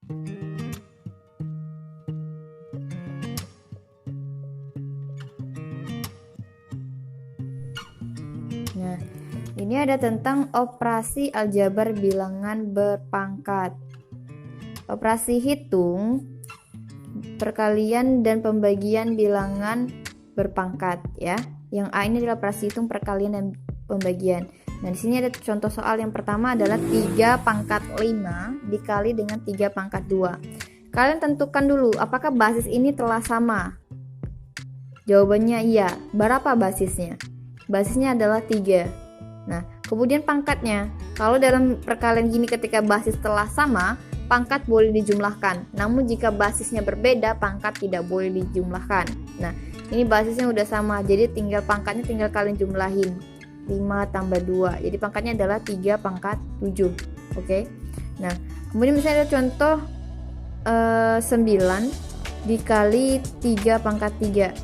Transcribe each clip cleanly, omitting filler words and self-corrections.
Nah, ini ada tentang operasi aljabar bilangan berpangkat. Operasi hitung, perkalian dan pembagian bilangan berpangkat ya. Yang A ini adalah operasi hitung, perkalian dan pembagian. Nah, di sini ada contoh soal yang pertama adalah 3 pangkat 5 dikali dengan 3 pangkat 2. Kalian tentukan dulu apakah basis ini telah sama. Jawabannya iya. Berapa basisnya? Basisnya adalah 3. Nah, kemudian pangkatnya. Kalau dalam perkalian gini ketika basis telah sama, pangkat boleh dijumlahkan. Namun jika basisnya berbeda, pangkat tidak boleh dijumlahkan. Nah, ini basisnya udah sama, jadi pangkatnya tinggal kalian jumlahin. 5 tambah 2. Jadi pangkatnya adalah 3 pangkat 7. Oke. Nah, kemudian misalnya ada contoh 9 dikali 3 pangkat 3.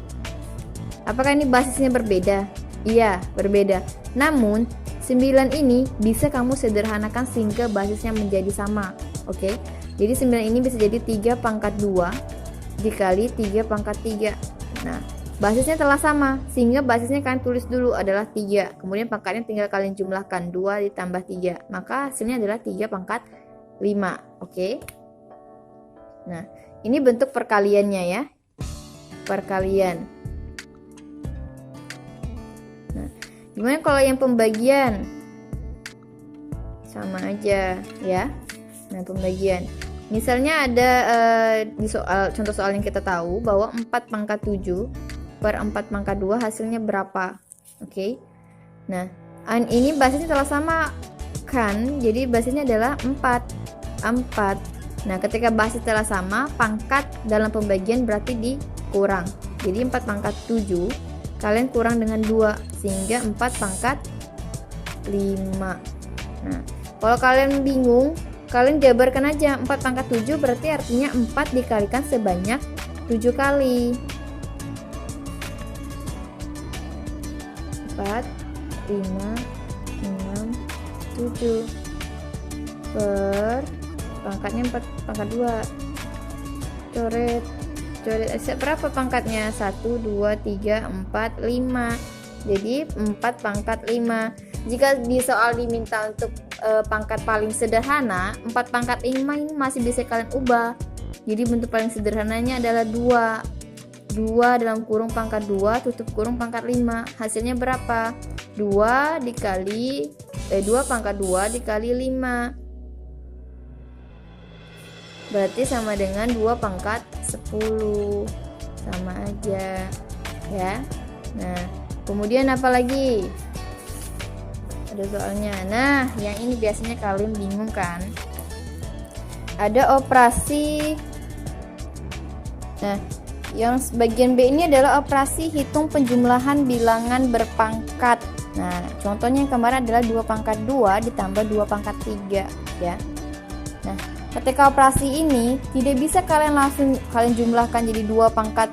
Apakah ini basisnya berbeda? Iya, berbeda. Namun 9 ini bisa kamu sederhanakan sehingga basisnya menjadi sama. Oke. Jadi 9 ini bisa jadi 3 pangkat 2 dikali 3 pangkat 3. Nah, basisnya telah sama sehingga basisnya kalian tulis dulu adalah 3. Kemudian pangkatnya tinggal kalian jumlahkan 2 ditambah 3. Maka hasilnya adalah 3 pangkat 5. Oke. Nah, ini bentuk perkaliannya ya. Perkalian. Nah, gimana kalau yang pembagian? Sama aja ya. Nah, pembagian. Misalnya ada di contoh soal yang kita tahu bahwa 4 pangkat 7 per 4 pangkat 2 hasilnya berapa? Oke. Nah, ini basisnya telah sama kan? Jadi basisnya adalah 4. Nah, ketika basis telah sama, pangkat dalam pembagian berarti dikurang. Jadi 4 pangkat 7 kalian kurang dengan 2 sehingga 4 pangkat 5. Nah, kalau kalian bingung, kalian jabarkan aja 4 pangkat 7 berarti artinya 4 dikalikan sebanyak 7 kali. 4, 5, 6, 7 per pangkatnya 4 pangkat 2. Coret berapa pangkatnya? 1, 2, 3, 4, 5. Jadi 4 pangkat 5. Jika di soal diminta untuk pangkat paling sederhana, 4 pangkat 5 ini masih bisa kalian ubah. Jadi bentuk paling sederhananya adalah 2 dalam kurung pangkat 2 tutup kurung pangkat 5. Hasilnya berapa? 2 pangkat 2 dikali 5. Berarti sama dengan 2 pangkat 10. Sama aja ya. Nah, kemudian apa lagi? Ada soalnya. Nah, yang ini biasanya kalian bingung kan? Ada operasi. Nah, yang bagian B ini adalah operasi hitung penjumlahan bilangan berpangkat. Nah, contohnya yang kemarin adalah 2 pangkat 2 ditambah 2 pangkat 3 ya. Nah, ketika operasi ini tidak bisa kalian langsung kalian jumlahkan jadi 2 pangkat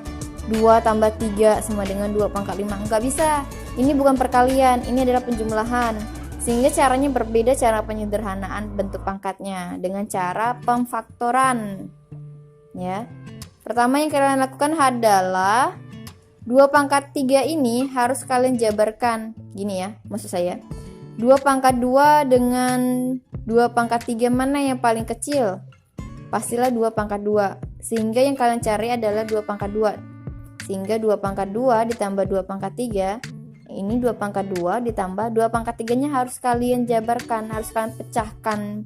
2 tambah 3 sama dengan 2 pangkat 5. Enggak bisa. Ini bukan perkalian, ini adalah penjumlahan. Sehingga caranya berbeda, cara penyederhanaan bentuk pangkatnya dengan cara pemfaktoran. Ya. Pertama yang kalian lakukan adalah 2 pangkat 3 ini harus kalian jabarkan. Gini ya, maksud saya. 2 pangkat 2 dengan 2 pangkat 3 mana yang paling kecil? Pastilah 2 pangkat 2. Sehingga yang kalian cari adalah 2 pangkat 2. Sehingga 2 pangkat 2 ditambah 2 pangkat 3. Ini 2 pangkat 2 ditambah 2 pangkat 3-nya harus kalian jabarkan, harus kalian pecahkan.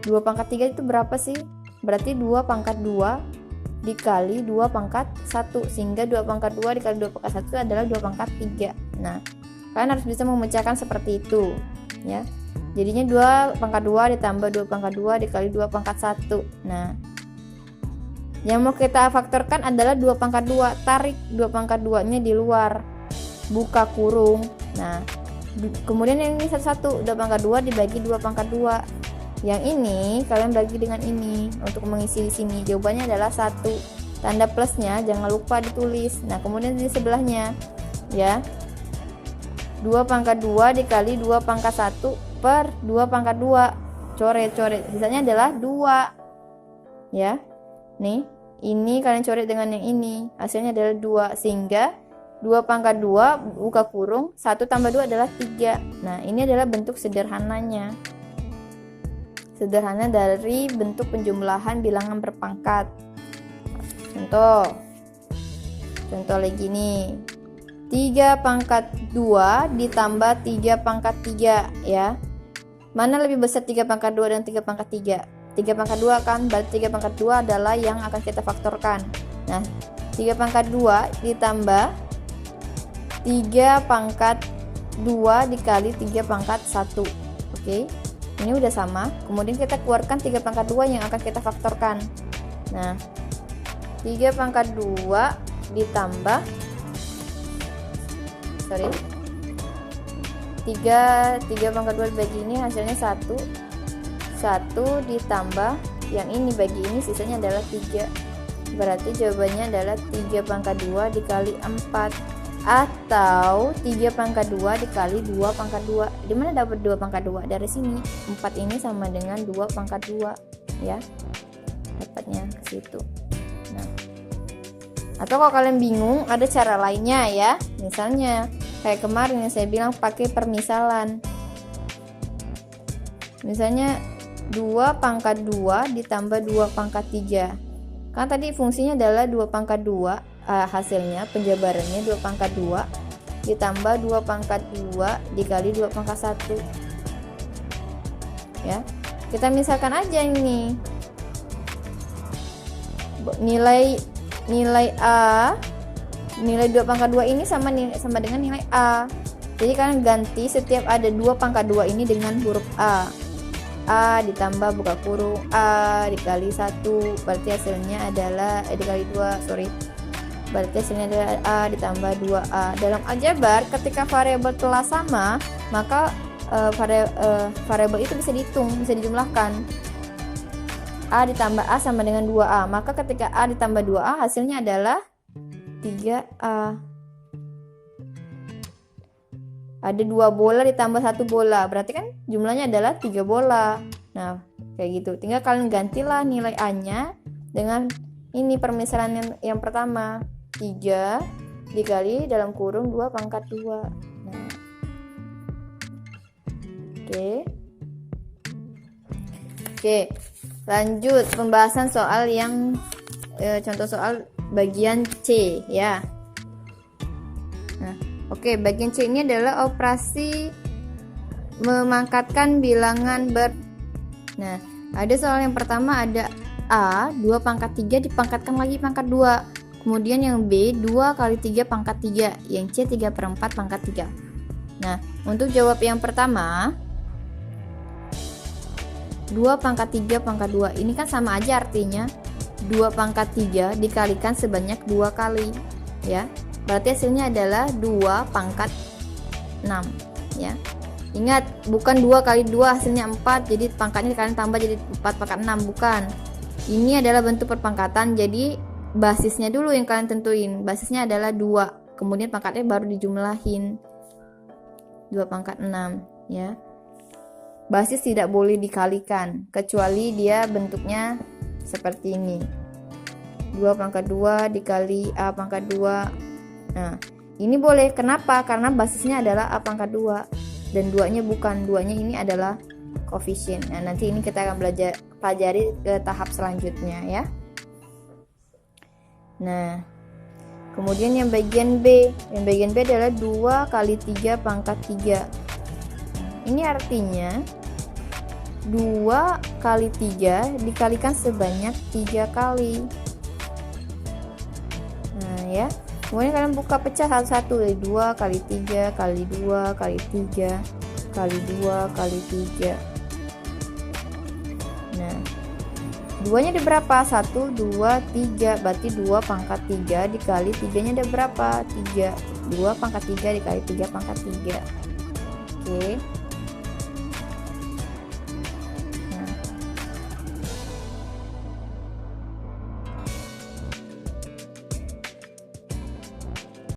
2 pangkat 3 itu berapa sih? Berarti 2 pangkat 2 dikali 2 pangkat 1. Sehingga 2 pangkat 2 dikali 2 pangkat 1 adalah 2 pangkat 3. Nah, kalian harus bisa memecahkan seperti itu ya. Jadinya 2 pangkat 2 ditambah 2 pangkat 2 dikali 2 pangkat 1. Nah, yang mau kita faktorkan adalah 2 pangkat 2. Tarik 2 pangkat 2-nya di luar. Buka kurung. Nah, kemudian yang ini satu-satu. 2 pangkat 2 dibagi 2 pangkat 2. Yang ini kalian bagi dengan ini untuk mengisi di sini. Jawabannya adalah 1. Tanda plusnya jangan lupa ditulis. Nah, kemudian di sebelahnya ya. 2 pangkat 2 dikali 2 pangkat 1 per 2 pangkat 2. Coret. Sisanya adalah 2. ya. Nih, ini kalian coret dengan yang ini, hasilnya adalah 2, sehingga 2 pangkat 2 buka kurung 1 tambah 2 adalah 3. Nah, ini adalah bentuk sederhananya. Sederhana dari bentuk penjumlahan bilangan berpangkat. Contoh lagi nih. 3 pangkat 2 ditambah 3 pangkat 3 ya. Mana lebih besar 3 pangkat 2 dan 3 pangkat 3? 3 pangkat 2 kan, berarti 3 pangkat 2 adalah yang akan kita faktorkan. Nah, 3 pangkat 2 ditambah 3 pangkat 2 dikali 3 pangkat 1. Oke, ini udah sama. Kemudian kita keluarkan 3 pangkat 2 yang akan kita faktorkan. Nah, 3 pangkat 2 ditambah 3 pangkat 2 bagi ini hasilnya 1 ditambah yang ini bagi ini sisanya adalah 3. Berarti jawabannya adalah 3 pangkat 2 dikali 4 atau 3 pangkat 2 dikali 2 pangkat 2. Di mana dapat 2 pangkat 2? Dari sini. 4 ini sama dengan 2 pangkat 2 ya. Dapatnya ke situ. Nah, atau kalau kalian bingung ada cara lainnya ya. Misalnya kayak kemarin yang saya bilang pakai permisalan. Misalnya 2 pangkat 2 ditambah 2 pangkat 3. Kan tadi fungsinya adalah 2 pangkat 2, hasilnya penjabarannya 2 pangkat 2 ditambah 2 pangkat 2 dikali 2 pangkat 1. Ya. Kita misalkan aja ini. Nilai A, nilai 2 pangkat 2 ini sama dengan nilai A. Jadi kalian ganti setiap ada 2 pangkat 2 ini dengan huruf A. A ditambah buka kurung A dikali 1, berarti hasilnya adalah dikali 2, berarti hasilnya adalah A ditambah 2A. Dalam aljabar ketika variabel telah sama, maka variabel itu bisa dihitung, bisa dijumlahkan. A ditambah A sama dengan 2A, maka ketika A ditambah 2A hasilnya adalah 3A. Ada 2 bola ditambah 1 bola, berarti kan jumlahnya adalah 3 bola. Nah, kayak gitu. Tinggal kalian gantilah nilai A-nya dengan ini permisalan yang pertama, 3 dikali dalam kurung 2 pangkat 2. Nah. Oke. Lanjut pembahasan soal yang contoh soal bagian C ya. Nah, oke, bagian C ini adalah operasi memangkatkan bilangan Nah, ada soal yang pertama ada A 2 pangkat 3 dipangkatkan lagi pangkat 2. Kemudian yang B 2 kali 3 pangkat 3, yang C 3/4 pangkat 3. Nah, untuk jawab yang pertama 2 pangkat 3 pangkat 2 ini kan sama aja artinya 2 pangkat 3 dikalikan sebanyak 2 kali ya. Berarti hasilnya adalah 2 pangkat 6 ya. Ingat, bukan 2 kali 2 hasilnya 4, jadi pangkatnya kalian tambah jadi 4 pangkat 6, bukan. Ini adalah bentuk perpangkatan, jadi basisnya dulu yang kalian tentuin. Basisnya adalah 2, kemudian pangkatnya baru dijumlahin 2 pangkat 6 ya. Basis tidak boleh dikalikan kecuali dia bentuknya seperti ini, 2 pangkat 2 dikali A pangkat 2. Nah, ini boleh. Kenapa? Karena basisnya adalah A pangkat 2 dan 2-nya bukan, 2-nya ini adalah koefisien. Nah, nanti ini kita akan pelajari ke tahap selanjutnya ya. Nah, kemudian yang bagian B adalah 2 kali 3 pangkat 3. Ini artinya 2 kali 3 dikalikan sebanyak 3 kali. Nah ya, kemudian kalian buka pecah satu-satu, 2 kali 3 kali 2 kali 3 kali 2 kali 3. Nah, 2-nya ada berapa? 1, 2, 3, berarti 2 pangkat 3 dikali 3-nya ada berapa? 3. 2 pangkat 3 dikali 3 pangkat 3. Oke.